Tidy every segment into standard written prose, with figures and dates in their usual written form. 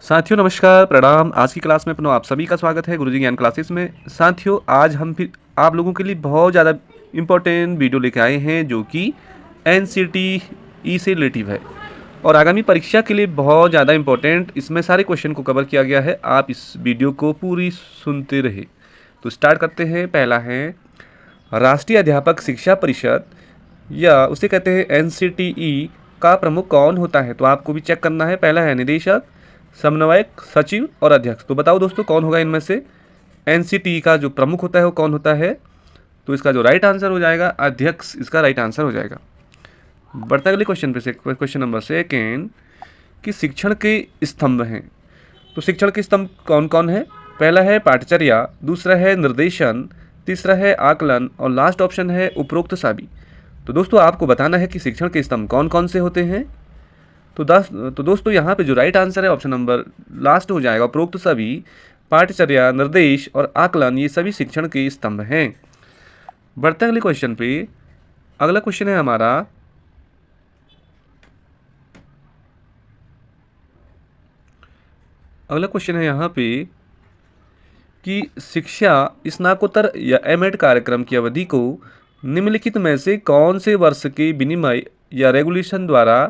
साथियों नमस्कार प्रणाम। आज की क्लास में अपना आप सभी का स्वागत है गुरुजी ज्ञान क्लासेस में। साथियों आज हम फिर आप लोगों के लिए बहुत ज़्यादा इम्पोर्टेंट वीडियो लेके आए हैं जो कि NCTE से रिलेटिव है और आगामी परीक्षा के लिए बहुत ज़्यादा इम्पोर्टेंट इसमें सारे क्वेश्चन को कवर किया गया है। आप इस वीडियो को पूरी सुनते रहे। तो स्टार्ट करते हैं। पहला है राष्ट्रीय अध्यापक शिक्षा परिषद या उसे कहते हैं NCTE का प्रमुख कौन होता है। तो आपको भी चेक करना है। पहला है निदेशक, समन्वयक, सचिव और अध्यक्ष। तो बताओ दोस्तों कौन होगा इनमें से। NCTE का जो प्रमुख होता है वो कौन होता है। तो इसका जो राइट आंसर हो जाएगा अध्यक्ष, इसका राइट आंसर हो जाएगा। बढ़ते अगले क्वेश्चन पे से क्वेश्चन नंबर सेकेंड कि शिक्षण के स्तंभ हैं। तो शिक्षण के स्तंभ कौन कौन है। पहला है पाठचर्या, दूसरा है निर्देशन, तीसरा है आकलन और लास्ट ऑप्शन है उपरोक्त सभी। तो दोस्तों आपको बताना है कि शिक्षण के स्तंभ कौन कौन से होते हैं। तो दोस्तों यहाँ पे जो राइट आंसर है ऑप्शन नंबर लास्ट हो जाएगा उपरोक्त सभी। पाठचर्या, निर्देश और आकलन ये सभी शिक्षण के स्तंभ हैं। बढ़ते अगले क्वेश्चन पे। अगला क्वेश्चन है हमारा यहाँ पे कि शिक्षा स्नातकोत्तर या M.Ed कार्यक्रम की अवधि को निम्नलिखित में से कौन से वर्ष के विनिमय या रेगुलेशन द्वारा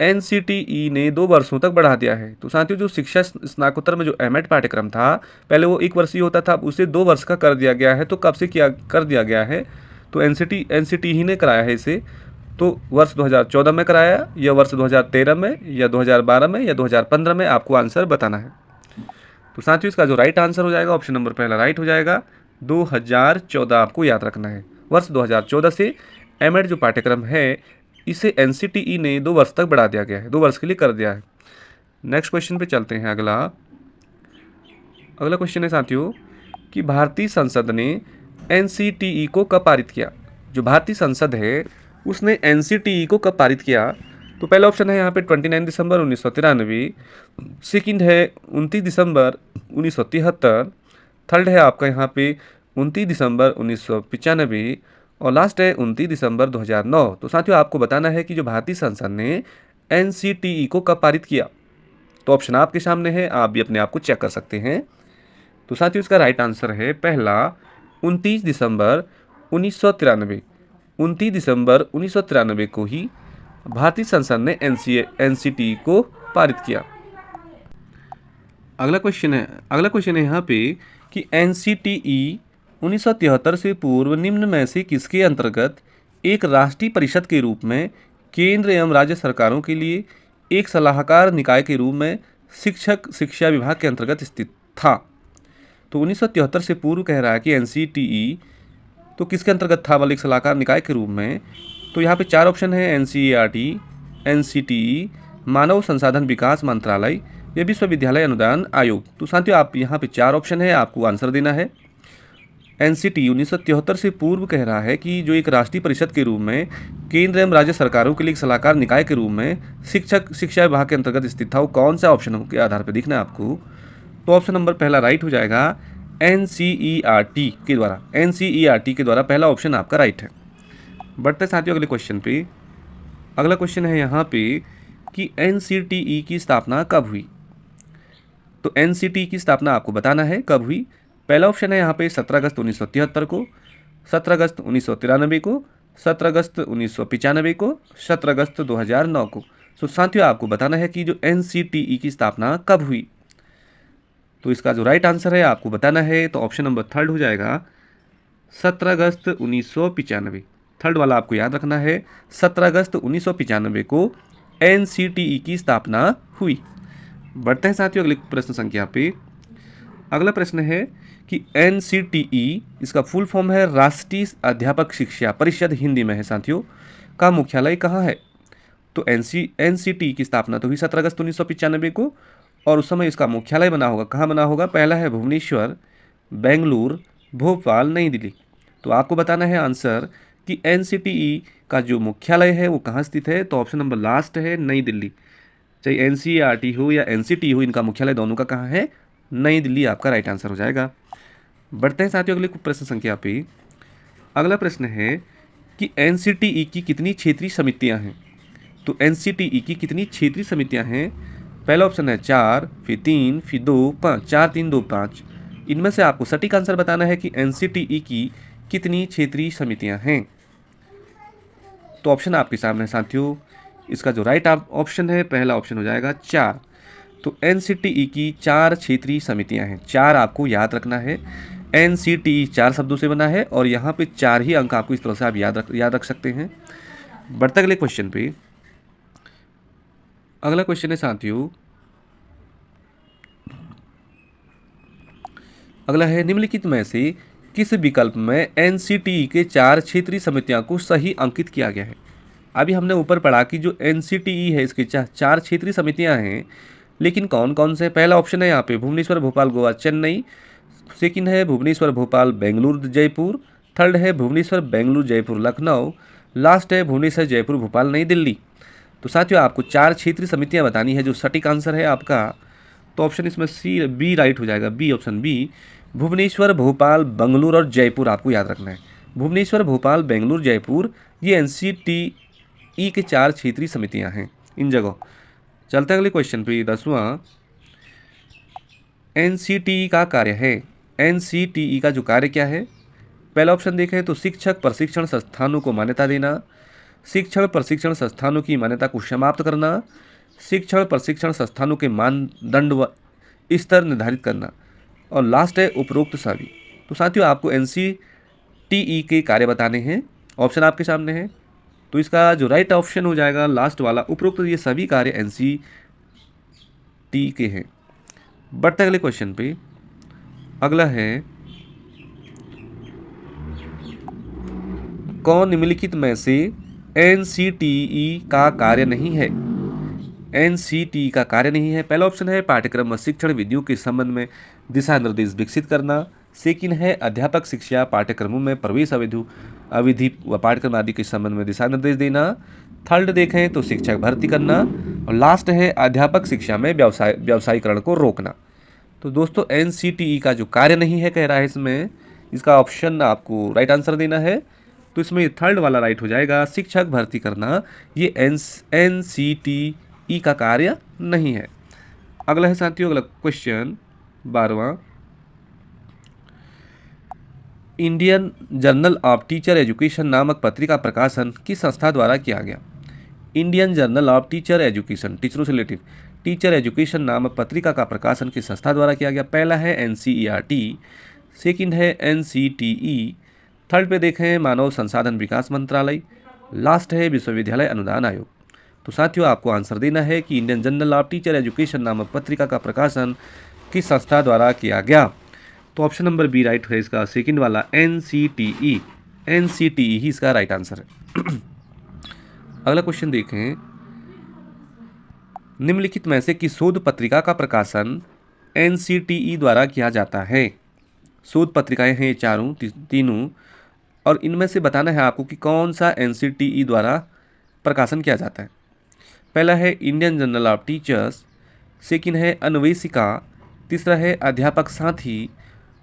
NCTE ने 2 वर्षों तक बढ़ा दिया है। तो साथियों जो शिक्षा स्नातकोत्तर में जो M.Ed पाठ्यक्रम था पहले वो 1 वर्षीय होता था, उसे 2 वर्ष का कर दिया गया है। तो कब से किया कर दिया गया है। तो NCTE ही ने कराया है इसे। तो वर्ष 2014 में कराया या वर्ष 2013 में या 2012 में या 2015 में, आपको आंसर बताना है। तो साथियों इसका जो राइट आंसर हो जाएगा ऑप्शन नंबर पहला राइट हो जाएगा 2014। आपको याद रखना है वर्ष 2014 से M.Ed जो पाठ्यक्रम है इसे NCTE ने 2 वर्ष तक बढ़ा दिया गया है, 2 वर्ष के लिए कर दिया है। नेक्स्ट क्वेश्चन पे चलते हैं। अगला क्वेश्चन है साथियों कि भारतीय संसद ने NCTE को कब पारित किया। जो भारतीय संसद है उसने NCTE को कब पारित किया। तो पहला ऑप्शन है यहाँ पे 29 दिसंबर 1993, सेकंड है 29 दिसंबर 1973, थर्ड है आपका यहाँ पे 29 दिसंबर 1995 और लास्ट है 29 दिसंबर 2009। तो साथियों आपको बताना है कि जो भारतीय संसद ने NCTE को कब पारित किया। तो ऑप्शन आपके सामने है, आप भी अपने आप को चेक कर सकते हैं। तो साथियों इसका राइट आंसर है पहला 29 दिसंबर 1993। 29 दिसंबर 1993 को ही भारतीय संसद ने NCTE को पारित किया। अगला क्वेश्चन है यहाँ पे कि NCTE 1973 से पूर्व निम्न में से किसके अंतर्गत एक राष्ट्रीय परिषद के रूप में केंद्र एवं राज्य सरकारों के लिए एक सलाहकार निकाय के रूप में शिक्षक शिक्षा विभाग के अंतर्गत स्थित था। तो 1973 से पूर्व कह रहा है कि NCTE तो किसके अंतर्गत था वाले एक सलाहकार निकाय के रूप में। तो यहाँ पे 4 ऑप्शन है NCERT, NCTE, मानव संसाधन विकास मंत्रालय या विश्वविद्यालय अनुदान आयोग। तो साथियों आप यहाँ पे 4 ऑप्शन है, आपको आंसर देना है। NCTE 1973 से पूर्व कह रहा है कि जो एक राष्ट्रीय परिषद के रूप में केंद्र एवं राज्य सरकारों के लिए एक सलाहकार निकाय के रूप में शिक्षक शिक्षा विभाग के अंतर्गत स्थित था। वो कौन सा ऑप्शन के आधार पर दिखना है आपको। तो ऑप्शन नंबर पहला राइट हो जाएगा NCERT के द्वारा। NCERT के द्वारा पहला ऑप्शन आपका राइट है। बढ़ते साथियों अगले क्वेश्चन पे। अगला क्वेश्चन है यहाँ पे कि NCTE की स्थापना कब हुई। तो NCTE की स्थापना आपको बताना है कब हुई। पहला ऑप्शन है यहाँ पे 17 अगस्त 1973 को, 17 अगस्त 1993 को, 17 अगस्त 1995 को, 17 अगस्त 2009 को। तो साथियों आपको बताना है कि जो NCTE की स्थापना कब हुई। तो इसका जो राइट आंसर है आपको बताना है। तो ऑप्शन नंबर थर्ड हो जाएगा 17 अगस्त 1995। थर्ड वाला आपको याद रखना है। 17 अगस्त 1995 को NCTE की स्थापना हुई। बढ़ते हैं साथियों अगले प्रश्न संख्या पे। अगला प्रश्न है कि NCTE इसका फुल फॉर्म है राष्ट्रीय अध्यापक शिक्षा परिषद, हिंदी में है साथियों, का मुख्यालय कहाँ है। तो NCTE की स्थापना तो हुई 17 अगस्त 1995 को और उस समय इसका मुख्यालय बना होगा, कहाँ बना होगा। पहला है भुवनेश्वर, बेंगलुरु, भोपाल, नई दिल्ली। तो आपको बताना है आंसर कि NCTE का जो मुख्यालय है वो कहाँ स्थित है। तो ऑप्शन नंबर लास्ट है नई दिल्ली। चाहे NCERT हो या NCTE हो, इनका मुख्यालय दोनों का कहाँ है, नई दिल्ली आपका राइट आंसर हो जाएगा। बढ़ते हैं साथियों अगले प्रश्न संख्या पे। अगला प्रश्न है कि NCTE की कितनी क्षेत्रीय समितियां हैं। तो NCTE की कितनी क्षेत्रीय समितियां हैं। पहला ऑप्शन है 4, फिर 3, फिर 2, 5, 4, 3, 2, 5। इनमें से आपको सटीक आंसर बताना है कि एनसीटीई की कितनी क्षेत्रीय समितियां हैं। तो ऑप्शन आपके सामने साथियों, इसका जो राइट ऑप्शन है पहला ऑप्शन हो जाएगा 4। तो एनसीटीई की 4 क्षेत्रीय समितियां हैं। 4 आपको याद रखना है। एनसीटीई 4 शब्दों से बना है और यहाँ पे 4 ही अंक आपको इस तरह से आप याद रख सकते हैं। बढ़ते अगले क्वेश्चन पे। अगला क्वेश्चन है साथियों, अगला है निम्नलिखित में से किस विकल्प में एनसीटीई के 4 क्षेत्रीय समितियों को सही अंकित किया गया है। अभी हमने ऊपर पढ़ा कि जो एनसीटीई है इसके 4 क्षेत्रीय समितियां हैं, लेकिन कौन कौन से। पहला ऑप्शन है यहाँ पे भुवनेश्वर, भोपाल, गोवा, चेन्नई। सेकंड है भुवनेश्वर, भोपाल, बेंगलुरु, जयपुर। थर्ड है भुवनेश्वर, बेंगलुरु, जयपुर, लखनऊ। लास्ट है भुवनेश्वर, जयपुर, भोपाल, नई दिल्ली। तो साथियों आपको 4 क्षेत्रीय समितियां बतानी है। जो सटीक आंसर है आपका, तो ऑप्शन इसमें बी राइट हो जाएगा। B, option B, Bhubaneswar, Bhopal, Bengaluru और जयपुर आपको याद रखना है। भुवनेश्वर, भोपाल, बेंगलुरु, जयपुर, ये एनसीटीई के 4 क्षेत्रीय समितियां हैं इन जगह। चलते अगले क्वेश्चन पे। 10वां, एनसीटीई का कार्य है। एनसीटीई का जो कार्य क्या है। पहला ऑप्शन देखें तो शिक्षक प्रशिक्षण संस्थानों को मान्यता देना, शिक्षण प्रशिक्षण संस्थानों की मान्यता को समाप्त करना, शिक्षण प्रशिक्षण संस्थानों के मानदंड व स्तर निर्धारित करना, और लास्ट है उपरोक्त सभी। तो साथियों आपको एनसीटीई के कार्य बताने हैं। ऑप्शन आपके सामने है। तो इसका जो राइट ऑप्शन हो जाएगा लास्ट वाला, उपरोक्त ये सभी कार्य एनसीटीई के हैं। बढ़ते अगले क्वेश्चन पे। अगला है, कौन निम्नलिखित में से एनसीटीई का कार्य नहीं है। एनसीटीई का कार्य नहीं है। पहला ऑप्शन है पाठ्यक्रम व शिक्षण विधियों के संबंध में दिशा निर्देश विकसित करना। सेकंड है अध्यापक शिक्षा पाठ्यक्रमों में प्रवेश अवधि व पाठ्यक्रम आदि के संबंध में दिशा निर्देश देना। थर्ड देखें तो शिक्षक भर्ती करना, और लास्ट है अध्यापक शिक्षा में व्यावसायीकरण को रोकना। तो दोस्तों एनसीटीई का जो कार्य नहीं है कह रहा है इसमें, इसका ऑप्शन आपको राइट आंसर देना है। तो इसमें थर्ड वाला राइट हो जाएगा, शिक्षक भर्ती करना। ये एनसीटीई का कार्य नहीं है। अगला है साथियों, अगला क्वेश्चन 12वां, Indian journal of teacher education नामक पत्रिका प्रकाशन किस संस्था द्वारा किया गया। Indian journal of teacher education, टीचरों से रिलेटेड टीचर एजुकेशन नामक पत्रिका का प्रकाशन किस संस्था द्वारा किया गया। पहला है एनसीईआरटी, सेकंड है एनसीटीई, थर्ड पे देखें मानव संसाधन विकास मंत्रालय, लास्ट है विश्वविद्यालय अनुदान आयोग। तो साथियों आपको आंसर देना है कि Indian journal of teacher education नामक पत्रिका का प्रकाशन किस संस्था द्वारा किया गया। तो ऑप्शन नंबर बी राइट है इसका, सेकंड वाला एनसीटीई। एनसीटीई ही इसका राइट आंसर है। अगला क्वेश्चन देखें, निम्नलिखित में से किस शोध पत्रिका का प्रकाशन एनसीटीई द्वारा किया जाता है। शोध पत्रिकाएं हैं तीनों, और इनमें से बताना है आपको कि कौन सा एनसीटीई द्वारा प्रकाशन किया जाता है। पहला है Indian journal of teachers, second है अन्वेषिका, तीसरा है अध्यापक साथी,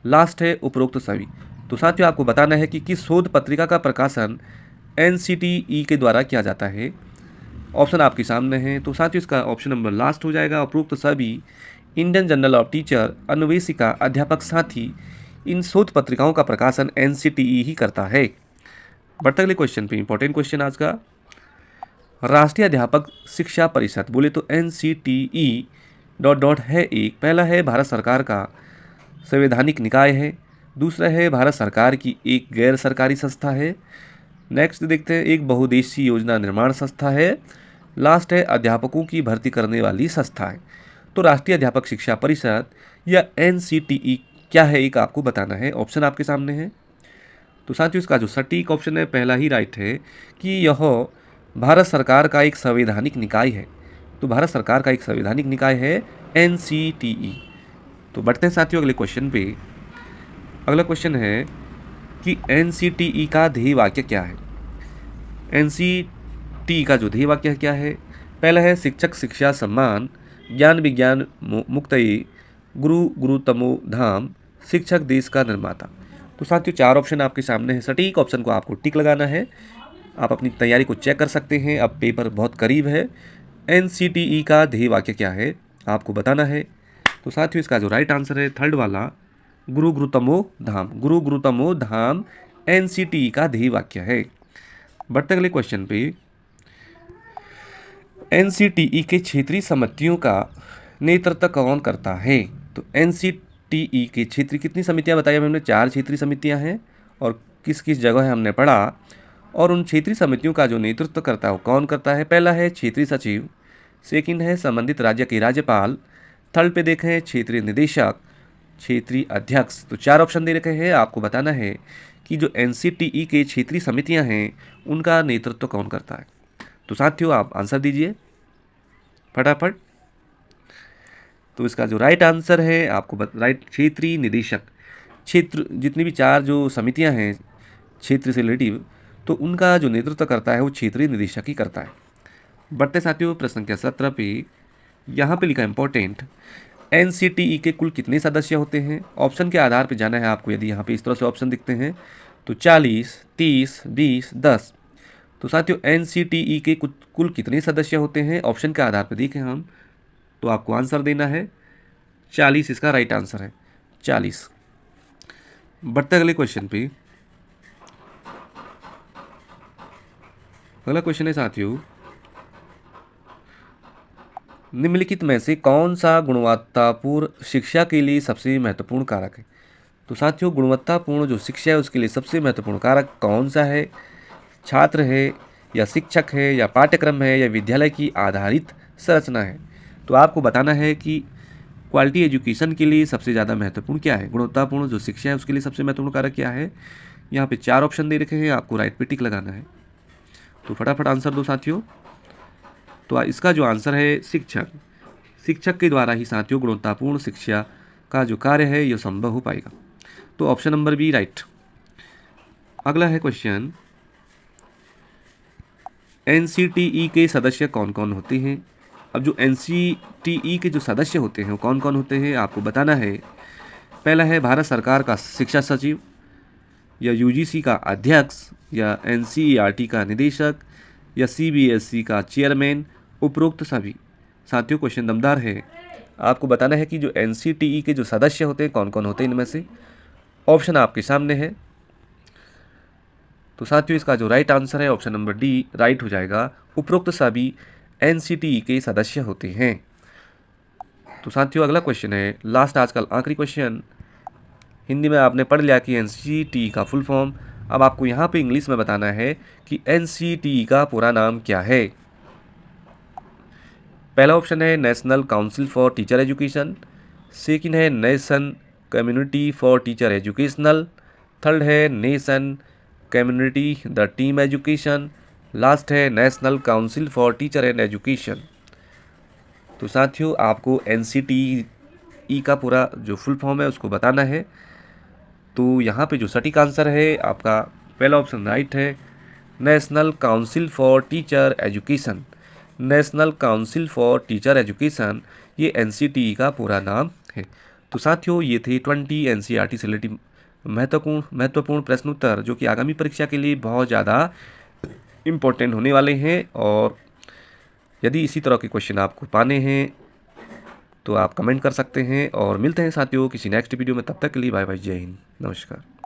लास्ट है उपरोक्त सभी। तो साथियों आपको बताना है कि किस शोध पत्रिका का प्रकाशन एनसीटीई के द्वारा किया जाता है। ऑप्शन आपके सामने हैं। तो साथियों इसका ऑप्शन नंबर लास्ट हो जाएगा, उपरोक्त सभी। इंडियन जर्नल ऑफ टीचर, अन्वेषिका, अध्यापक साथी, इन शोध पत्रिकाओं का प्रकाशन एनसीटीई ही करता है। बढ़ते अगले क्वेश्चन पे, इंपॉर्टेंट क्वेश्चन आज का, राष्ट्रीय अध्यापक शिक्षा परिषद बोले तो एनसीटीई ... है एक। पहला है भारत सरकार का संवैधानिक निकाय है, दूसरा है भारत सरकार की एक गैर सरकारी संस्था है, नेक्स्ट देखते हैं एक बहुउद्देशीय योजना निर्माण संस्था है, लास्ट है अध्यापकों की भर्ती करने वाली संस्था है। तो राष्ट्रीय अध्यापक शिक्षा परिषद या एनसीटीई क्या है एक आपको बताना है। ऑप्शन आपके सामने है। तो साथियों इसका जो सटीक ऑप्शन है पहला ही राइट है कि यह भारत सरकार का एक संवैधानिक निकाय है। तो भारत सरकार का एक संवैधानिक निकाय है एनसीटीई। तो बढ़ते हैं साथियों अगले क्वेश्चन पे। अगला क्वेश्चन है कि एनसीटीई का ध्येय वाक्य क्या है। एनसीटीई का जो ध्येय वाक्य क्या है, पहला है शिक्षक शिक्षा सम्मान, ज्ञान विज्ञान मुक्तये, गुरु गुरुतमो धाम, शिक्षक देश का निर्माता। तो साथियों 4 ऑप्शन आपके सामने है, सटीक ऑप्शन को आपको टिक लगाना है। आप अपनी तैयारी को चेक कर सकते हैं, अब पेपर बहुत करीब है। एनसीटीई का ध्येय वाक्य क्या है। आपको बताना है। तो साथियों इसका जो राइट आंसर है थर्ड वाला, गुरु गुरुतमो धाम। गुरु गुरुतमो धाम एनसीटी का ध्येय वाक्य है। बढ़ते अगले क्वेश्चन पे, एनसीटीई के क्षेत्रीय समितियों का नेतृत्व कौन करता है? तो एनसीटीई के क्षेत्रीय कितनी समितियां बताई हमने? 4 क्षेत्रीय समितियां हैं और किस किस जगह है हमने पढ़ा। और उन क्षेत्रीय समितियों का जो नेतृत्व करता है वो कौन करता है? पहला है क्षेत्रीय सचिव, सेकंड है संबंधित राज्य के राज्यपाल, थर्ड पे देखें क्षेत्रीय निदेशक, क्षेत्रीय अध्यक्ष। तो 4 ऑप्शन दे रखे हैं, आपको बताना है कि जो एनसीटीई के क्षेत्रीय समितियां हैं उनका नेतृत्व कौन करता है। तो साथियों आप आंसर दीजिए फटाफट। तो इसका जो राइट आंसर है आपको राइट क्षेत्रीय निदेशक। क्षेत्र जितनी भी 4 जो समितियां हैं क्षेत्र से रिलेटिव, तो उनका जो नेतृत्व करता है वो क्षेत्रीय निदेशक ही करता है। बढ़ते साथियों प्रश्न संख्या 17 पे, यहाँ पे लिखा इंपॉर्टेंट, एनसीटीई के कुल कितने सदस्य होते हैं? ऑप्शन के आधार पर जाना है आपको। यदि यहाँ पे इस तरह से ऑप्शन दिखते हैं तो 40, 30, 20, 10। तो साथियों एनसीटीई के कुल कितने सदस्य होते हैं ऑप्शन के आधार पर देखें हम, तो आपको आंसर देना है 40, इसका राइट आंसर है 40। बढ़ते अगले क्वेश्चन पे, अगला क्वेश्चन है साथियों, निम्नलिखित में से कौन सा गुणवत्तापूर्ण शिक्षा के लिए सबसे महत्वपूर्ण कारक है? तो साथियों गुणवत्तापूर्ण जो शिक्षा है उसके लिए सबसे महत्वपूर्ण कारक कौन सा है? छात्र है या शिक्षक है या पाठ्यक्रम है या विद्यालय की आधारित संरचना है? तो आपको बताना है कि क्वालिटी एजुकेशन के लिए सबसे ज़्यादा महत्वपूर्ण क्या है? गुणवत्तापूर्ण जो शिक्षा है उसके लिए सबसे महत्वपूर्ण कारक क्या है? यहाँ पे 4 ऑप्शन दे रखे हैं, आपको राइट पे टिक लगाना है। तो फटाफट आंसर दो साथियों। तो इसका जो आंसर है शिक्षक। शिक्षक के द्वारा ही साथियों गुणवत्तापूर्ण शिक्षा का जो कार्य है यह संभव हो पाएगा। तो ऑप्शन नंबर बी राइट। अगला है क्वेश्चन, एनसीटीई के सदस्य कौन कौन होते हैं? अब जो एनसीटीई के जो सदस्य होते हैं वो कौन कौन होते हैं आपको बताना है। पहला है भारत सरकार का शिक्षा सचिव, या यूजीसी का अध्यक्ष, या एनसीईआरटी का निदेशक, या सीबीएसई का चेयरमैन, उपरोक्त सभी। साथियों क्वेश्चन दमदार है, आपको बताना है कि जो एनसीटीई के जो सदस्य होते हैं कौन कौन होते हैं इनमें से। ऑप्शन आपके सामने है। तो साथियों इसका जो राइट आंसर है ऑप्शन नंबर डी राइट हो जाएगा, उपरोक्त सभी एनसीटीई के सदस्य होते हैं। तो साथियों अगला क्वेश्चन है लास्ट आज का आखिरी क्वेश्चन। हिंदी में आपने पढ़ लिया कि एनसीटीई का फुल फॉर्म, अब आपको यहाँ पे इंग्लिश में बताना है कि एनसीटीई का पूरा नाम क्या है। पहला ऑप्शन है national council for teacher education, second है nation community for teacher educational, third है nation community the team education, last है national council for teacher and education. तो साथियों आपको एनसीटीई का पूरा जो फुल फॉर्म है उसको बताना है। तो यहाँ पे जो सटीक आंसर है आपका पहला ऑप्शन राइट है, national council for teacher education. National council for teacher education ये एनसीटीई का पूरा नाम है। तो साथियों ये थे 20 एनसीईआरटी से रिलेटेड महत्वपूर्ण प्रश्न उत्तर जो कि आगामी परीक्षा के लिए बहुत ज़्यादा इम्पोर्टेंट होने वाले हैं। और यदि इसी तरह के क्वेश्चन आपको पाने हैं तो आप कमेंट कर सकते हैं। और मिलते हैं साथियों किसी नेक्स्ट वीडियो में, तब तक के लिए बाय बाय, जय हिंद, नमस्कार।